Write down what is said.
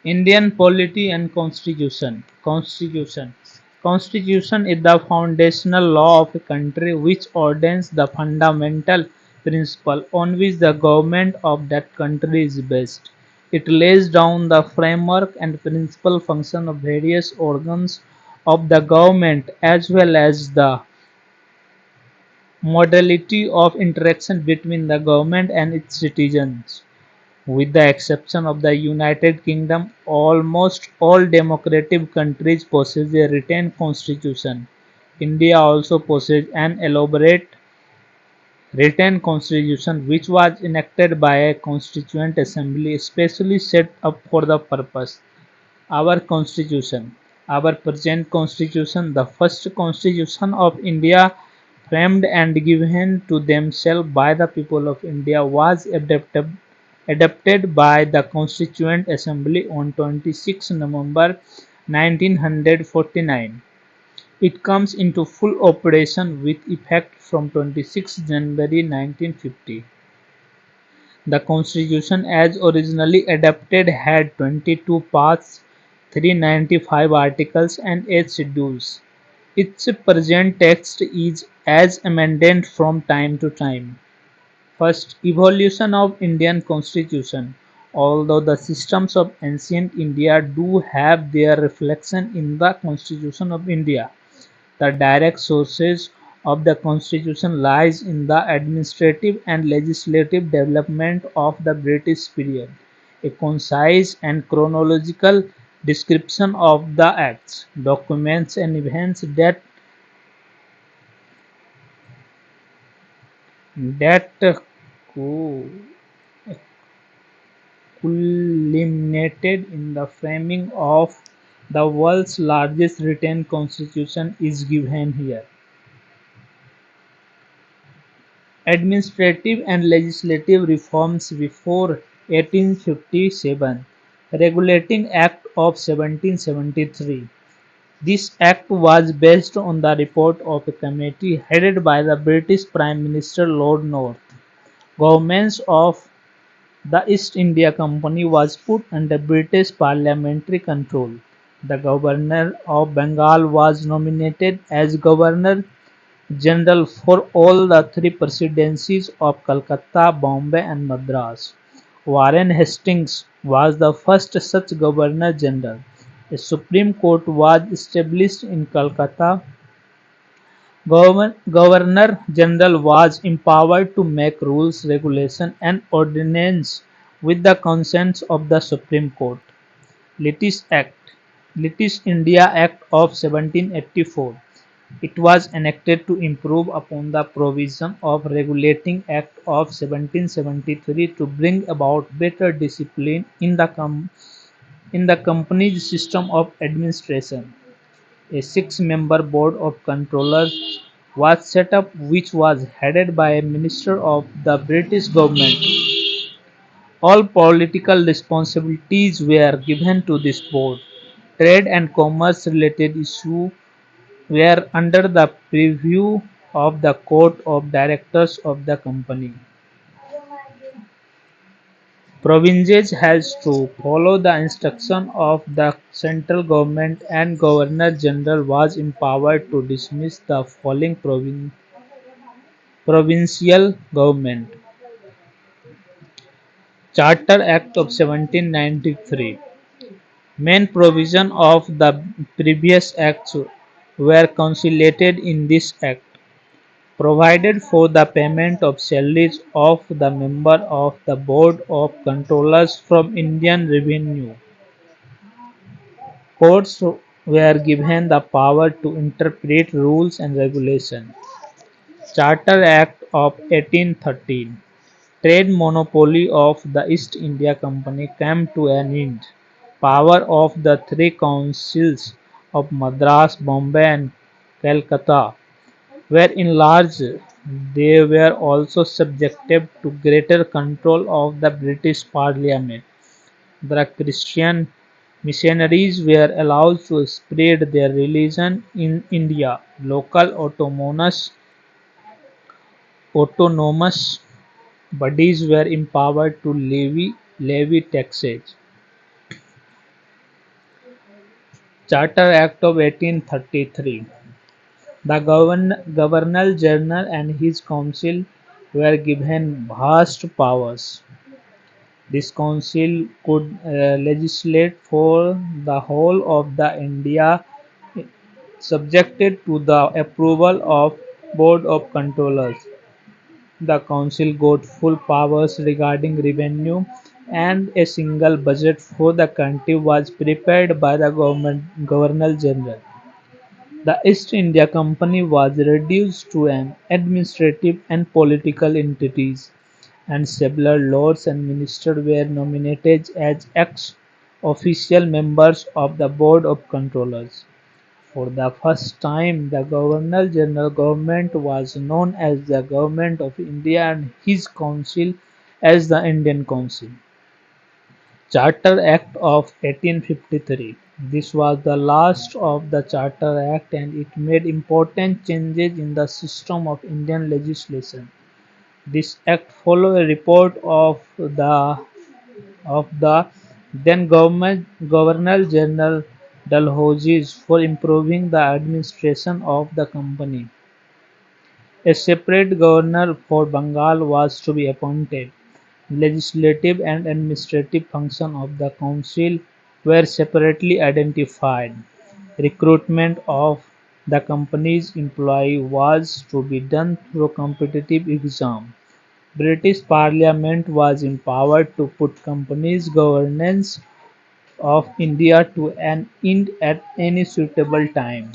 Indian polity and constitution. Constitution is the foundational law of a country which ordains the fundamental principle on which the government of that country is based. It lays down the framework and principal function of various organs of the government as well as the modality of interaction between the government and its citizens. With the exception of the United Kingdom, almost all democratic countries possess a written constitution. India also possesses an elaborate written constitution which was enacted by a constituent assembly specially set up for the purpose. Our constitution, our present constitution, the first constitution of India framed and given to themselves by the people of India was adopted by the Constituent Assembly on 26 November 1949. It comes into full operation with effect from 26 January 1950. The constitution as originally adopted had 22 parts, 395 articles and 8 schedules. Its present text is as amended from time to time. First, evolution of Indian constitution. Although the systems of ancient India do have their reflection in the constitution of India, the direct sources of the constitution lies in the administrative and legislative development of the British period. A concise and chronological description of the acts, documents and events that co- culminated in the framing of the world's largest written constitution is given here. Administrative and legislative reforms before 1857. Regulating Act of 1773. This act was based on the report of a committee headed by the British Prime Minister Lord North. Governments of the East India Company was put under British parliamentary control. The Governor of Bengal was nominated as Governor General for all the three presidencies of Calcutta, Bombay and Madras. Warren Hastings was the first such Governor General. A Supreme Court was established in Calcutta. Governor General was empowered to make rules, regulations and ordinances with the consent of the Supreme Court. Letish Act, Letish India Act of 1784. It was enacted to improve upon the provision of Regulating Act of 1773 to bring about better discipline in the company's system of administration. A six-member board of controllers was set up which was headed by a minister of the British government. All political responsibilities were given to this board. Trade and commerce related issues were under the purview of the court of directors of the company. Provinces has to follow the instruction of the central government and Governor General was empowered to dismiss the falling provincial government. Charter Act of 1793. Main provisions of the previous acts were consolidated in this act. Provided for the payment of salaries of the members of the Board of Controllers from Indian Revenue. Courts were given the power to interpret rules and regulations. Charter Act of 1813. Trade monopoly of the East India Company came to an end. Power of the three councils of Madras, Bombay and Calcutta were enlarged. They were also subjected to greater control of the British Parliament. The Christian missionaries were allowed to spread their religion in India. Local autonomous bodies were empowered to levy taxes. Charter Act of 1833. The Governor-General and his council were given vast powers. This council could legislate for the whole of the India subjected to the approval of Board of Controllers. The council got full powers regarding revenue and a single budget for the country was prepared by the Governor-General. The East India Company was reduced to an administrative and political entities, and several lords and ministers were nominated as ex-official members of the Board of Controllers. For the first time, the Governor-General government was known as the Government of India and his council as the Indian Council. Charter Act of 1853. This was the last of the Charter Act and it made important changes in the system of Indian legislation. This act followed a report of the then Governor General Dalhousie for improving the administration of the company. A separate governor for Bengal was to be appointed. Legislative and administrative functions of the council were separately identified. Recruitment of the company's employees was to be done through competitive exam. British Parliament was empowered to put company's governance of India to an end at any suitable time.